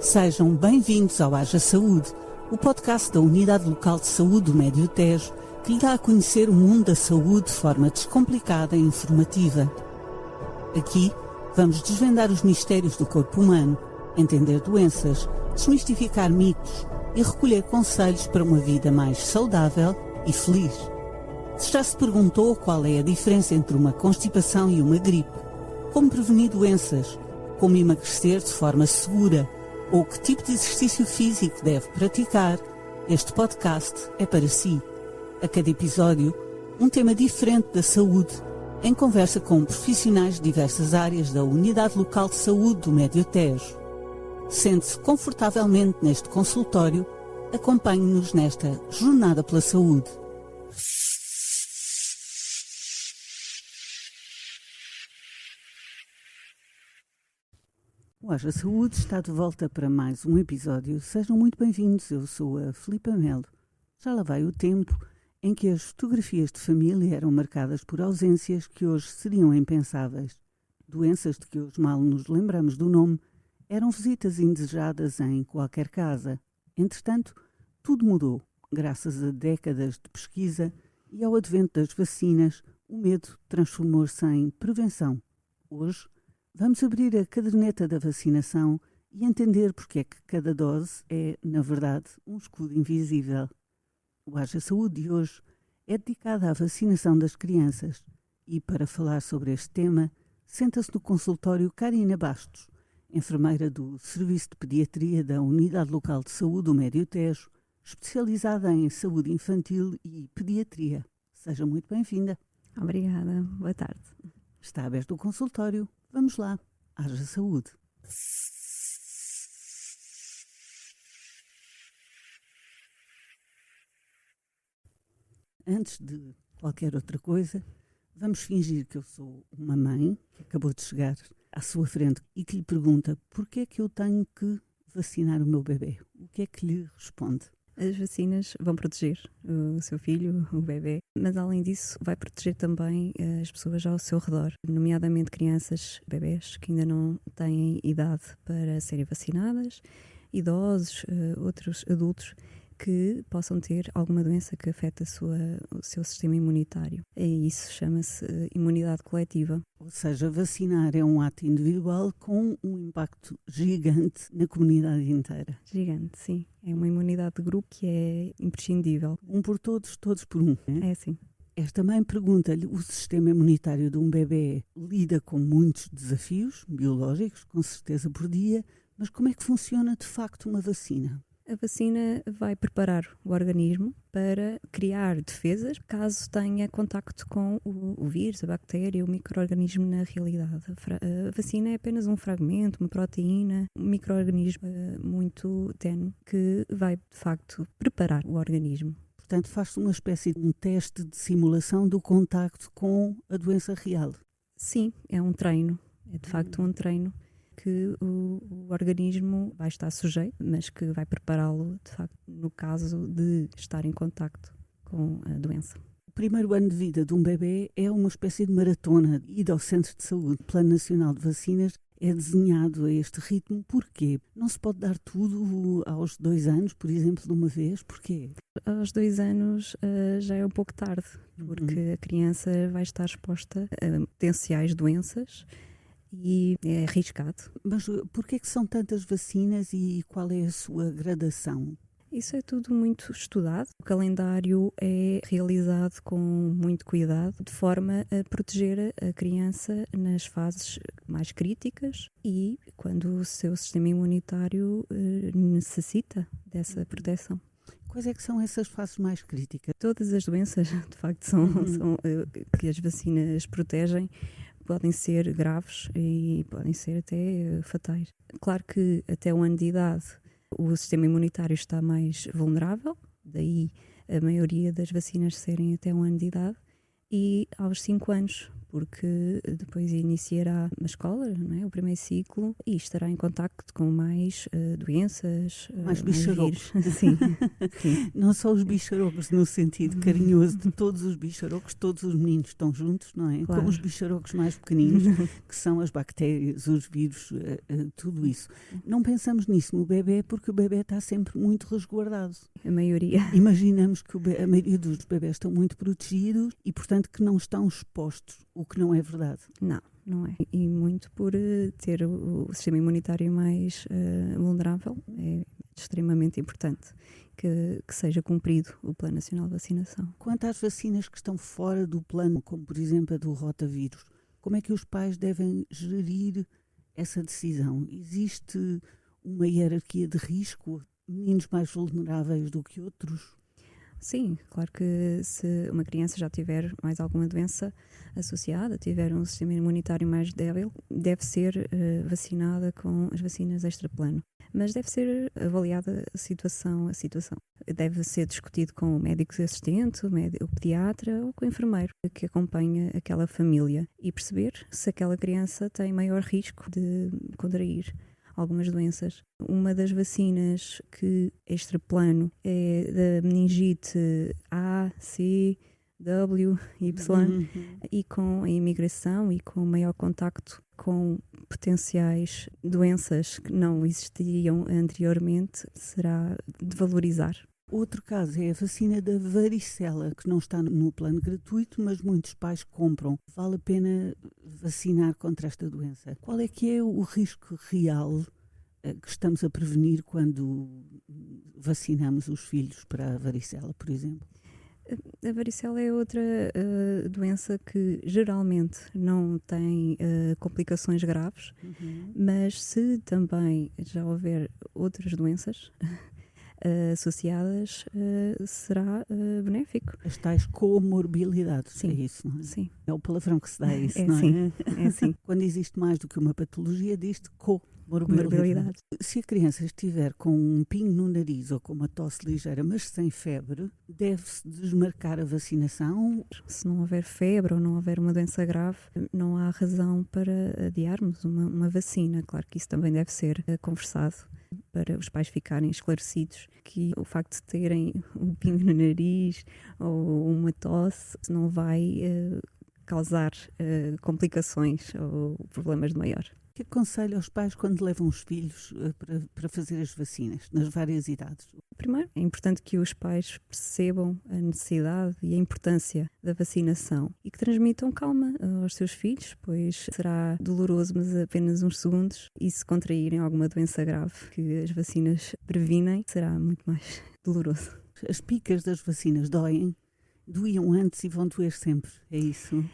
Sejam bem-vindos ao Haja Saúde, o podcast da Unidade Local de Saúde do Médio Tejo, que lhe dá a conhecer o mundo da saúde de forma descomplicada e informativa. Aqui vamos desvendar os mistérios do corpo humano, entender doenças, desmistificar mitos e recolher conselhos para uma vida mais saudável e feliz. Se já se perguntou qual é a diferença entre uma constipação e uma gripe, como prevenir doenças, como emagrecer de forma segura ou que tipo de exercício físico deve praticar, este podcast é para si. A cada episódio, um tema diferente da saúde, em conversa com profissionais de diversas áreas da Unidade Local de Saúde do Médio Tejo. Sente-se confortavelmente neste consultório, acompanhe-nos nesta jornada pela saúde. O Haja Saúde está de volta para mais um episódio. Sejam muito bem-vindos, eu sou a Filipa Melo. Já lá vai o tempo em que as fotografias de família eram marcadas por ausências que hoje seriam impensáveis. Doenças de que hoje mal nos lembramos do nome eram visitas indesejadas em qualquer casa. Entretanto, tudo mudou. Graças a décadas de pesquisa e ao advento das vacinas, o medo transformou-se em prevenção. Hoje, vamos abrir a caderneta da vacinação e entender porque é que cada dose é, na verdade, um escudo invisível. O Haja Saúde de hoje é dedicado à vacinação das crianças e, para falar sobre este tema, senta-se no consultório Karina Bastos, enfermeira do Serviço de Pediatria da Unidade Local de Saúde do Médio Tejo, especializada em saúde infantil e pediatria. Seja muito bem-vinda. Obrigada, boa tarde. Está aberto o consultório. Vamos lá, haja saúde. Antes de qualquer outra coisa, vamos fingir que eu sou uma mãe que acabou de chegar à sua frente e que lhe pergunta porquê é que eu tenho que vacinar o meu bebê. O que é que lhe responde? As vacinas vão proteger o seu filho, o bebê, mas além disso vai proteger também as pessoas ao seu redor, nomeadamente crianças, bebés que ainda não têm idade para serem vacinadas, idosos, outros adultos que possam ter alguma doença que afeta o seu sistema imunitário. E isso chama-se imunidade coletiva. Ou seja, vacinar é um ato individual com um impacto gigante na comunidade inteira. Gigante, sim. É uma imunidade de grupo que é imprescindível. Um por todos, todos por um. É assim. Esta mãe pergunta-lhe, o sistema imunitário de um bebê lida com muitos desafios biológicos, com certeza por dia, mas como é que funciona de facto uma vacina? A vacina vai preparar o organismo para criar defesas caso tenha contacto com o vírus, a bactéria, o micro-organismo na realidade. A vacina é apenas um fragmento, uma proteína, um micro-organismo muito ténue que vai, de facto, preparar o organismo. Portanto, faz-se uma espécie de um teste de simulação do contacto com a doença real. Sim, é um treino. É, de facto, um treino que o organismo vai estar sujeito, mas que vai prepará-lo, de facto, no caso de estar em contacto com a doença. O primeiro ano de vida de um bebê é uma espécie de maratona. Ida ao Centro de Saúde, o Plano Nacional de Vacinas, é desenhado a este ritmo. Porquê? Não se pode dar tudo aos 2 anos, por exemplo, de uma vez? Porquê? Aos 2 anos já é um pouco tarde, porque a criança vai estar exposta a potenciais doenças e é arriscado. Mas porquê é que são tantas vacinas e qual é a sua gradação? Isso é tudo muito estudado. O calendário é realizado com muito cuidado, de forma a proteger a criança nas fases mais críticas e quando o seu sistema imunitário necessita dessa proteção. Quais é que são essas fases mais críticas? Todas as doenças, de facto, são que as vacinas protegem, podem ser graves e podem ser até fatais. Claro que até o ano de idade o sistema imunitário está mais vulnerável, daí a maioria das vacinas serem até um ano de idade, e aos 5 anos, porque depois iniciará na escola, não é? O primeiro ciclo, e estará em contacto com mais doenças, Mais mais bicharocos. vírus. Sim, sim. Não só os bicharocos no sentido carinhoso de todos os bicharocos, todos os meninos estão juntos, não é? Claro. Com os bicharocos mais pequeninos, que são as bactérias, os vírus, tudo isso. Não pensamos nisso no bebê porque o bebê está sempre muito resguardado. A maioria. Imaginamos que a maioria dos bebés estão muito protegidos e, portanto, que não estão expostos, o que não é verdade. Não, não é. E muito por ter o sistema imunitário mais vulnerável, é extremamente importante que seja cumprido o Plano Nacional de Vacinação. Quanto às vacinas que estão fora do plano, como por exemplo a do rotavírus, como é que os pais devem gerir essa decisão? Existe uma hierarquia de risco? Meninos mais vulneráveis do que outros? Sim, claro que se uma criança já tiver mais alguma doença associada, tiver um sistema imunitário mais débil, deve ser vacinada com as vacinas extraplano. Mas deve ser avaliada a situação a situação. Deve ser discutido com o médico assistente, o pediatra ou com o enfermeiro que acompanha aquela família e perceber se aquela criança tem maior risco de contrair algumas doenças. Uma das vacinas que extraplano é da meningite A, C, W, Y, e com a imigração e com maior contacto com potenciais doenças que não existiam anteriormente, será de valorizar. Outro caso é a vacina da varicela, que não está no plano gratuito, mas muitos pais compram. Vale a pena vacinar contra esta doença? Qual é que é o risco real que estamos a prevenir quando vacinamos os filhos para a varicela, por exemplo? A varicela é outra doença que geralmente não tem complicações graves, mas se também já houver outras doenças associadas, será benéfico. As tais comorbilidades, Sim. É isso, não é? Sim. É o palavrão que se dá a isso, É não sim. é? É sim. Quando existe mais do que uma patologia, diz-te comorbilidade. Comorbilidade. Se a criança estiver com um pingo no nariz ou com uma tosse ligeira, mas sem febre, deve-se desmarcar a vacinação? Se não houver febre ou não houver uma doença grave, não há razão para adiarmos uma vacina. Claro que isso também deve ser conversado para os pais ficarem esclarecidos que o facto de terem um pingo no nariz ou uma tosse não vai causar complicações ou problemas de maior. Que aconselho aos pais quando levam os filhos para fazer as vacinas, nas várias idades? Primeiro, é importante que os pais percebam a necessidade e a importância da vacinação e que transmitam calma aos seus filhos, pois será doloroso, mas apenas uns segundos, e se contraírem alguma doença grave que as vacinas previnem, será muito mais doloroso. As picas das vacinas doíam antes e vão doer sempre, é isso?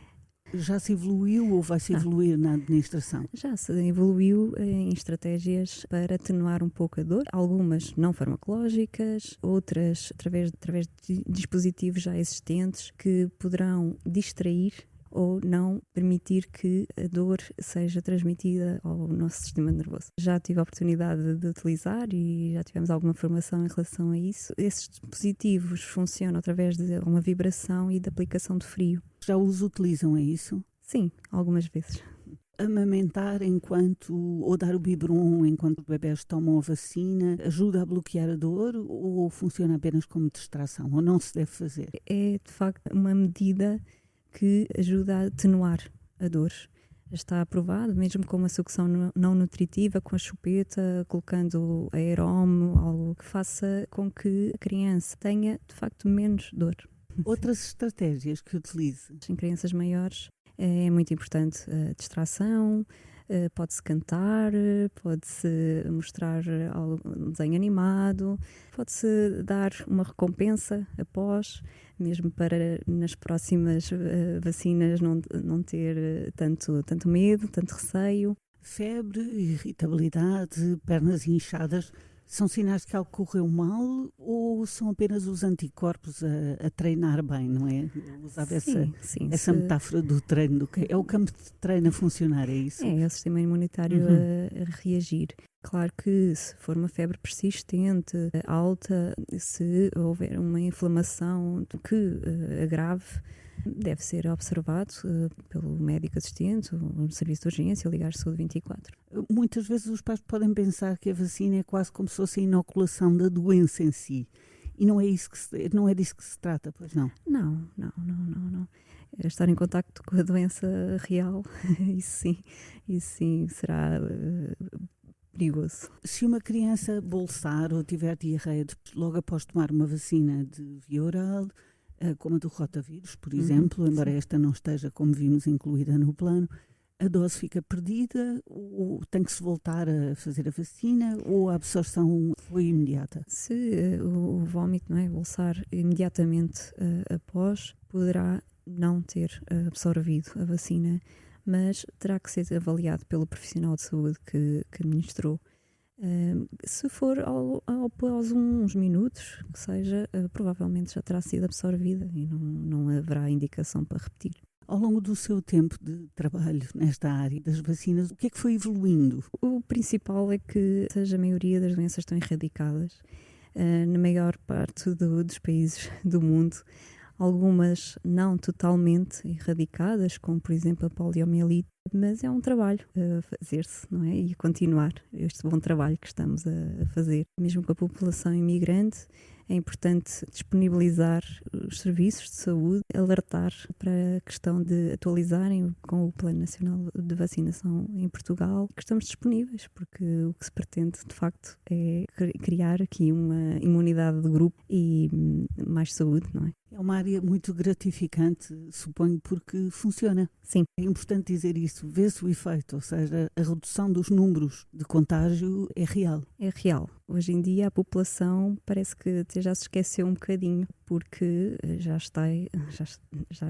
Já se evoluiu ou vai se evoluir na administração? Já se evoluiu em estratégias para atenuar um pouco a dor, algumas não farmacológicas, outras através de dispositivos já existentes que poderão distrair ou não permitir que a dor seja transmitida ao nosso sistema nervoso. Já tive a oportunidade de utilizar e já tivemos alguma formação em relação a isso. Esses dispositivos funcionam através de uma vibração e de aplicação de frio. Já os utilizam, é isso? Sim, algumas vezes. Amamentar ou dar o biberon enquanto os bebés tomam a vacina ajuda a bloquear a dor ou funciona apenas como distração? Ou não se deve fazer? É, de facto, uma medida que ajuda a atenuar a dor. Está aprovado, mesmo com uma sucção não nutritiva, com a chupeta, colocando aerome, algo que faça com que a criança tenha, de facto, menos dor. Outras estratégias que utilize? Em crianças maiores é muito importante a distração, pode-se cantar, pode-se mostrar um desenho animado, pode-se dar uma recompensa após, mesmo para nas próximas vacinas não ter tanto medo, tanto receio. Febre, irritabilidade, pernas inchadas, são sinais de que algo correu mal ou são apenas os anticorpos a treinar bem, não é? Usava essa metáfora do treino, é o campo de treino a funcionar, é isso? É o sistema imunitário a reagir. Claro que se for uma febre persistente, alta, se houver uma inflamação que agrave Deve ser observado pelo médico assistente ou no serviço de urgência, ligar Saúde 24. Muitas vezes os pais podem pensar que a vacina é quase como se fosse a inoculação da doença em si. E não é disso que se trata, pois não? Não. Estar em contacto com a doença real, isso sim será perigoso. Se uma criança bolsar ou tiver diarreia logo após tomar uma vacina de via oral, como a do rotavírus, por exemplo, embora esta não esteja, como vimos, incluída no plano, a dose fica perdida ou tem que se voltar a fazer a vacina ou a absorção foi imediata? Se o vómito, não é, bolsar imediatamente após, poderá não ter absorvido a vacina, mas terá que ser avaliado pelo profissional de saúde que administrou. Se for após uns minutos, que seja, provavelmente já terá sido absorvida e não haverá indicação para repetir. Ao longo do seu tempo de trabalho nesta área das vacinas, o que é que foi evoluindo? O principal é que a maioria das doenças estão erradicadas na maior parte dos países do mundo. Algumas não totalmente erradicadas, como por exemplo a poliomielite, mas é um trabalho a fazer-se, não é? E a continuar este bom trabalho que estamos a fazer. Mesmo com a população imigrante, é importante disponibilizar os serviços de saúde, alertar para a questão de atualizarem com o Plano Nacional de Vacinação em Portugal, que estamos disponíveis, porque o que se pretende, de facto, é criar aqui uma imunidade de grupo e mais saúde, não é? É uma área muito gratificante, suponho, porque funciona. Sim. É importante dizer isso, vê-se o efeito, ou seja, a redução dos números de contágio é real. É real. Hoje em dia a população parece que até já se esqueceu um bocadinho, porque já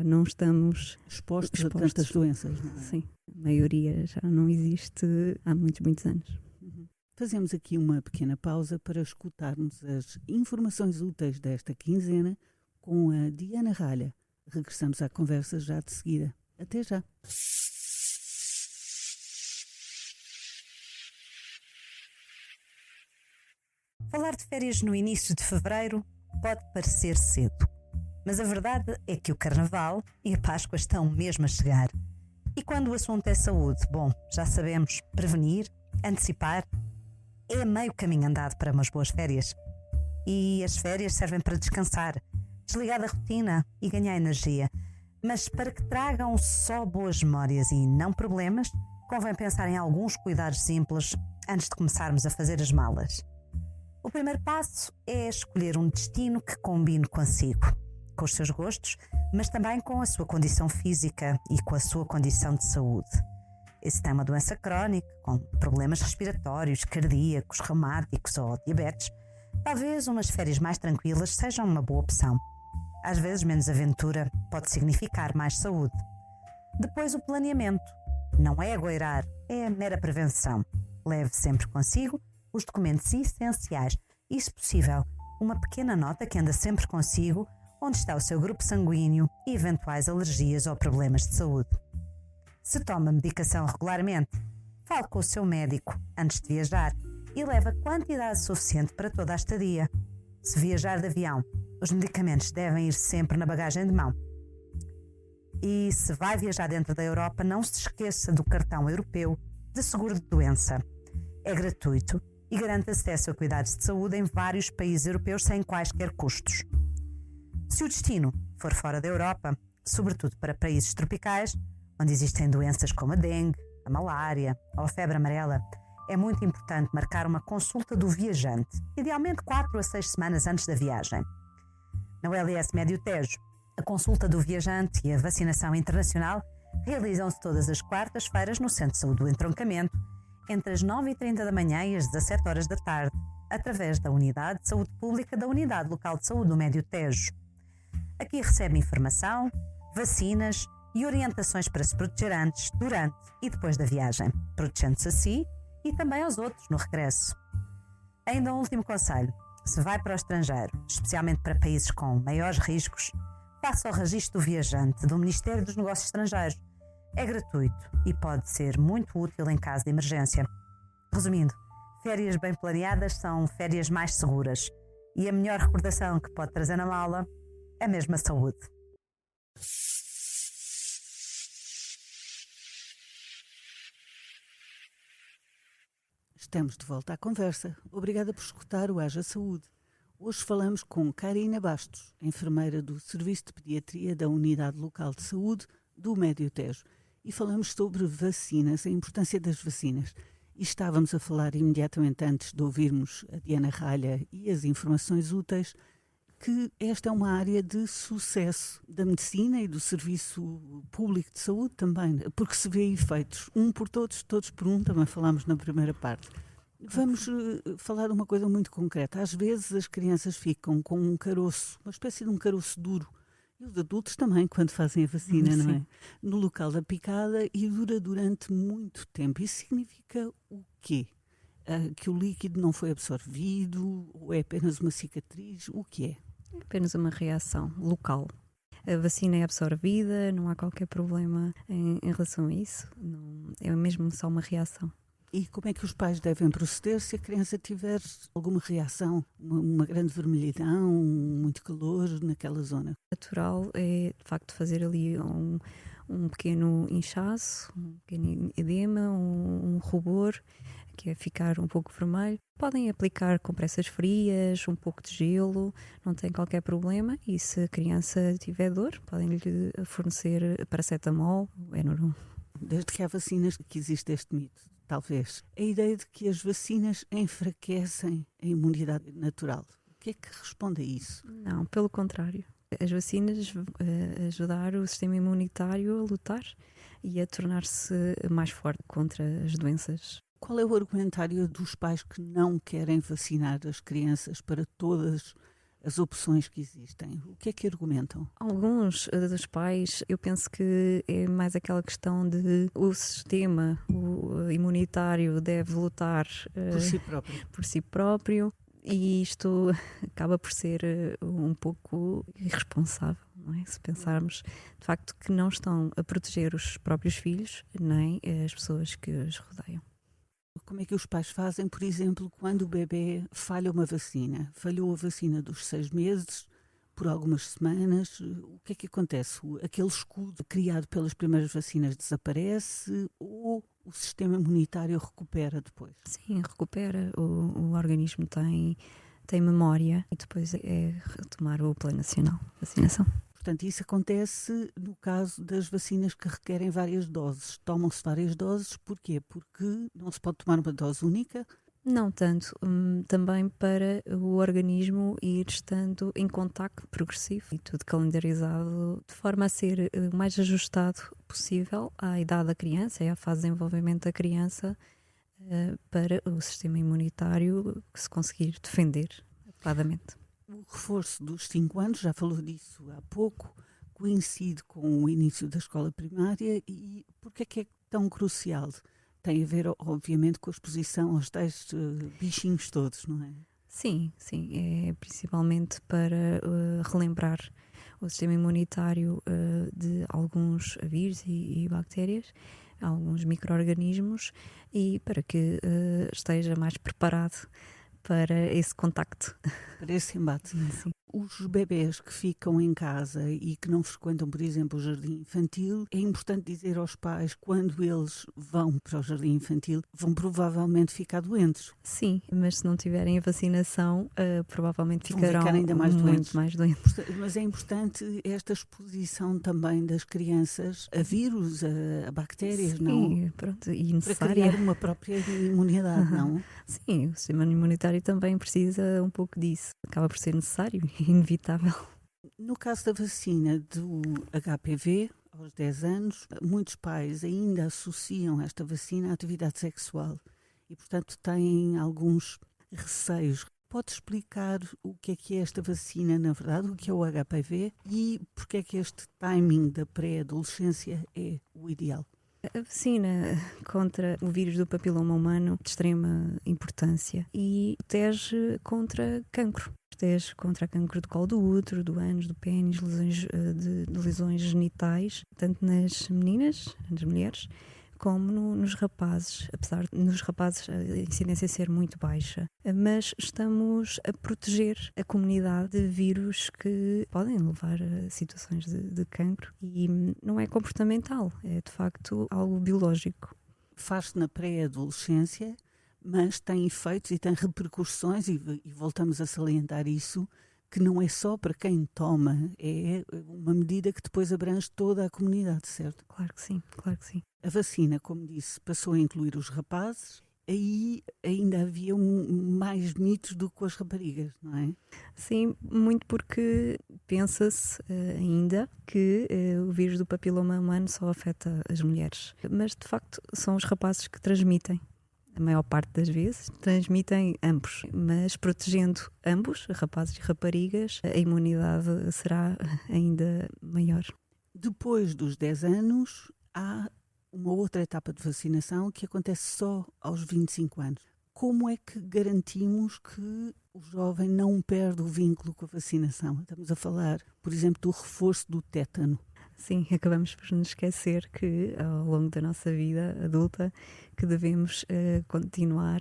não estamos expostos a tantas doenças. Não é? Sim, a maioria já não existe há muitos anos. Fazemos aqui uma pequena pausa para escutarmos as informações úteis desta quinzena com a Diana Ralha. Regressamos à conversa já de seguida. Até já. Falar de férias no início de fevereiro pode parecer cedo, mas a verdade é que o Carnaval e a Páscoa estão mesmo a chegar. E quando o assunto é saúde, bom, já sabemos, prevenir, antecipar, é meio caminho andado para umas boas férias. E as férias servem para descansar, desligar da rotina e ganhar energia. Mas para que tragam só boas memórias e não problemas, convém pensar em alguns cuidados simples antes de começarmos a fazer as malas. O primeiro passo é escolher um destino que combine consigo, com os seus gostos, mas também com a sua condição física e com a sua condição de saúde. E se tem uma doença crónica, com problemas respiratórios, cardíacos, reumáticos ou diabetes, talvez umas férias mais tranquilas sejam uma boa opção. Às vezes, menos aventura pode significar mais saúde. Depois, o planeamento. Não é agoirar, é a mera prevenção. Leve sempre consigo os documentos essenciais e, se possível, uma pequena nota que anda sempre consigo, onde está o seu grupo sanguíneo e eventuais alergias ou problemas de saúde. Se toma medicação regularmente, fale com o seu médico antes de viajar e leve a quantidade suficiente para toda a estadia. Se viajar de avião, os medicamentos devem ir sempre na bagagem de mão. E se vai viajar dentro da Europa, não se esqueça do cartão europeu de seguro de doença. É gratuito e garante acesso a cuidados de saúde em vários países europeus sem quaisquer custos. Se o destino for fora da Europa, sobretudo para países tropicais, onde existem doenças como a dengue, a malária ou a febre amarela, é muito importante marcar uma consulta do viajante, idealmente 4 a 6 semanas antes da viagem. Na ULS Médio Tejo, a consulta do viajante e a vacinação internacional realizam-se todas as quartas-feiras no Centro de Saúde do Entroncamento, entre as 9h30 da manhã e as 17 horas da tarde, através da Unidade de Saúde Pública da Unidade Local de Saúde do Médio Tejo. Aqui recebe informação, vacinas e orientações para se proteger antes, durante e depois da viagem, protegendo-se a si e também aos outros no regresso. Ainda um último conselho: se vai para o estrangeiro, especialmente para países com maiores riscos, faça o registro do viajante do Ministério dos Negócios Estrangeiros. É gratuito e pode ser muito útil em caso de emergência. Resumindo, férias bem planeadas são férias mais seguras e a melhor recordação que pode trazer na mala é mesmo a saúde. Estamos de volta à conversa. Obrigada por escutar o Haja Saúde. Hoje falamos com Karina Bastos, enfermeira do Serviço de Pediatria da Unidade Local de Saúde do Médio Tejo. E falamos sobre vacinas, a importância das vacinas. E estávamos a falar imediatamente antes de ouvirmos a Diana Ralha e as informações úteis, que esta é uma área de sucesso da medicina e do serviço público de saúde também, porque se vê efeitos, um por todos, todos por um, também falámos na primeira parte. Vamos falar de uma coisa muito concreta. Às vezes as crianças ficam com um caroço, uma espécie de um caroço duro, e os adultos também, quando fazem a vacina, não é? No local da picada, e dura durante muito tempo. Isso significa o quê? Que o líquido não foi absorvido, ou é apenas uma cicatriz? O que é? É apenas uma reação local. A vacina é absorvida, não há qualquer problema em relação a isso. Não, é mesmo só uma reação. E como é que os pais devem proceder se a criança tiver alguma reação, uma grande vermelhidão, muito calor naquela zona? Natural é, de facto, fazer ali um pequeno inchaço, um pequeno edema, um rubor, que é ficar um pouco vermelho. Podem aplicar compressas frias, um pouco de gelo, não tem qualquer problema. E se a criança tiver dor, podem-lhe fornecer paracetamol, Benuron. Desde que há vacinas que existe este mito, talvez. A ideia de que as vacinas enfraquecem a imunidade natural. O que é que responde a isso? Não, pelo contrário. As vacinas ajudar o sistema imunitário a lutar e a tornar-se mais forte contra as doenças. Qual é o argumentário dos pais que não querem vacinar as crianças para todas as opções que existem? O que é que argumentam? Alguns dos pais, eu penso que é mais aquela questão de o sistema imunitário deve lutar por si próprio. E isto acaba por ser um pouco irresponsável, não é? Se pensarmos de facto que não estão a proteger os próprios filhos nem as pessoas que os rodeiam. Como é que os pais fazem, por exemplo, quando o bebê falha uma vacina? Falhou a vacina dos 6 meses, por algumas semanas, o que é que acontece? Aquele escudo criado pelas primeiras vacinas desaparece ou o sistema imunitário recupera depois? Sim, recupera. O organismo tem memória e depois é retomar o Plano Nacional de Vacinação. Portanto, isso acontece no caso das vacinas que requerem várias doses. Tomam-se várias doses, porquê? Porque não se pode tomar uma dose única? Não tanto, também para o organismo ir estando em contacto progressivo e tudo calendarizado de forma a ser o mais ajustado possível à idade da criança e à fase de desenvolvimento da criança para o sistema imunitário se conseguir defender adequadamente. O reforço dos 5 anos, já falou disso há pouco, coincide com o início da escola primária e por que é tão crucial? Tem a ver, obviamente, com a exposição aos tais bichinhos todos, não é? Sim, é principalmente para relembrar o sistema imunitário de alguns vírus e bactérias, alguns micro-organismos e para que esteja mais preparado para esse contacto. Para esse embate. Sim. Os bebés que ficam em casa e que não frequentam, por exemplo, o jardim infantil, é importante dizer aos pais, quando eles vão para o jardim infantil, vão provavelmente ficar doentes. Sim, mas se não tiverem a vacinação, provavelmente ficarão ainda mais muito mais doentes. Mas é importante esta exposição também das crianças a vírus, a bactérias, sim, não? Pronto, e necessária. Para criar uma própria imunidade, não? Sim, o sistema imunitário também precisa um pouco disso. Acaba por ser necessário e inevitável. No caso da vacina do HPV, aos 10 anos, muitos pais ainda associam esta vacina à atividade sexual e, portanto, têm alguns receios. Pode explicar o que é esta vacina, na verdade, o que é o HPV e porque é que este timing da pré-adolescência é o ideal? A vacina contra o vírus do papiloma humano de extrema importância e protege contra cancro. Protege contra cancro do colo do útero, do ânus, do pênis, de lesões genitais, tanto nas meninas, nas mulheres, como nos rapazes, apesar de nos rapazes a incidência ser muito baixa. Mas estamos a proteger a comunidade de vírus que podem levar a situações de cancro e não é comportamental, é de facto algo biológico. Faz-se na pré-adolescência, mas tem efeitos e tem repercussões, e voltamos a salientar isso, que não é só para quem toma, é uma medida que depois abrange toda a comunidade, certo? Claro que sim, claro que sim. A vacina, como disse, passou a incluir os rapazes. Aí ainda havia mais mitos do que com as raparigas, não é? Sim, muito porque pensa-se ainda que o vírus do papiloma humano só afeta as mulheres. Mas, de facto, são os rapazes que transmitem. A maior parte das vezes transmitem ambos, mas protegendo ambos, rapazes e raparigas, a imunidade será ainda maior. Depois dos 10 anos, há uma outra etapa de vacinação que acontece só aos 25 anos. Como é que garantimos que o jovem não perde o vínculo com a vacinação? Estamos a falar, por exemplo, do reforço do tétano. Sim, acabamos por nos esquecer que ao longo da nossa vida adulta que devemos continuar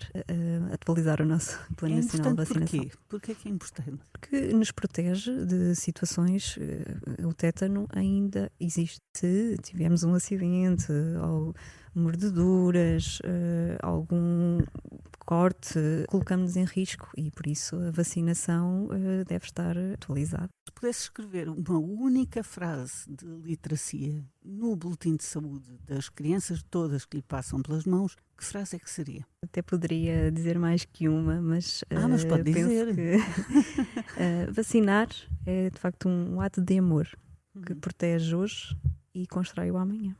a atualizar o nosso Plano Nacional de Vacinação. Porquê? Porquê que é importante? Porque nos protege de situações, o tétano ainda existe. Se tivermos um acidente ou mordeduras, algum corte, colocamos-nos em risco e por isso a vacinação deve estar atualizada. Se pudesse escrever uma única frase de literacia no boletim de saúde das crianças todas que lhe passam pelas mãos, que frase é que seria? Até poderia dizer mais que uma, mas, mas pode dizer. Que vacinar é de facto um ato de amor que protege hoje e constrói o amanhã.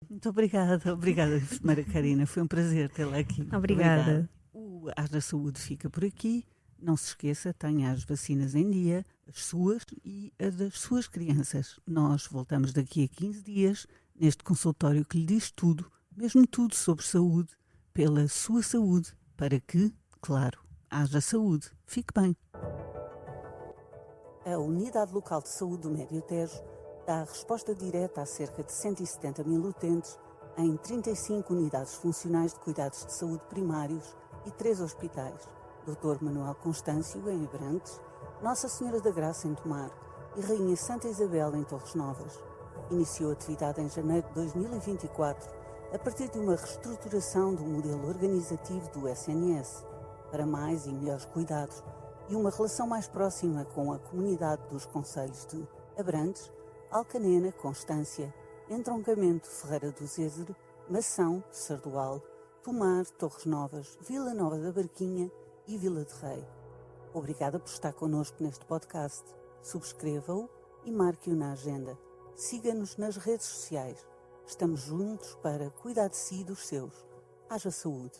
Muito obrigada, enfermeira Karina, foi um prazer tê-la aqui. Obrigada. O As da Saúde fica por aqui. Não se esqueça, tenha as vacinas em dia, as suas e as das suas crianças. Nós voltamos daqui a 15 dias, neste consultório que lhe diz tudo, mesmo tudo sobre saúde, pela sua saúde, para que, claro, haja saúde. Fique bem. A Unidade Local de Saúde do Médio Tejo dá resposta direta a cerca de 170 mil utentes em 35 unidades funcionais de cuidados de saúde primários e 3 hospitais. Dr. Manuel Constâncio, em Abrantes, Nossa Senhora da Graça, em Tomar e Rainha Santa Isabel, em Torres Novas. Iniciou atividade em janeiro de 2024, a partir de uma reestruturação do modelo organizativo do SNS, para mais e melhores cuidados e uma relação mais próxima com a comunidade dos concelhos de Abrantes, Alcanena, Constância, Entroncamento, Ferreira do Zézere, Mação, Sardual, Tomar, Torres Novas, Vila Nova da Barquinha e Vila de Rei. Obrigada por estar connosco neste podcast. Subscreva-o e marque-o na agenda. Siga-nos nas redes sociais. Estamos juntos para cuidar de si e dos seus. Haja saúde.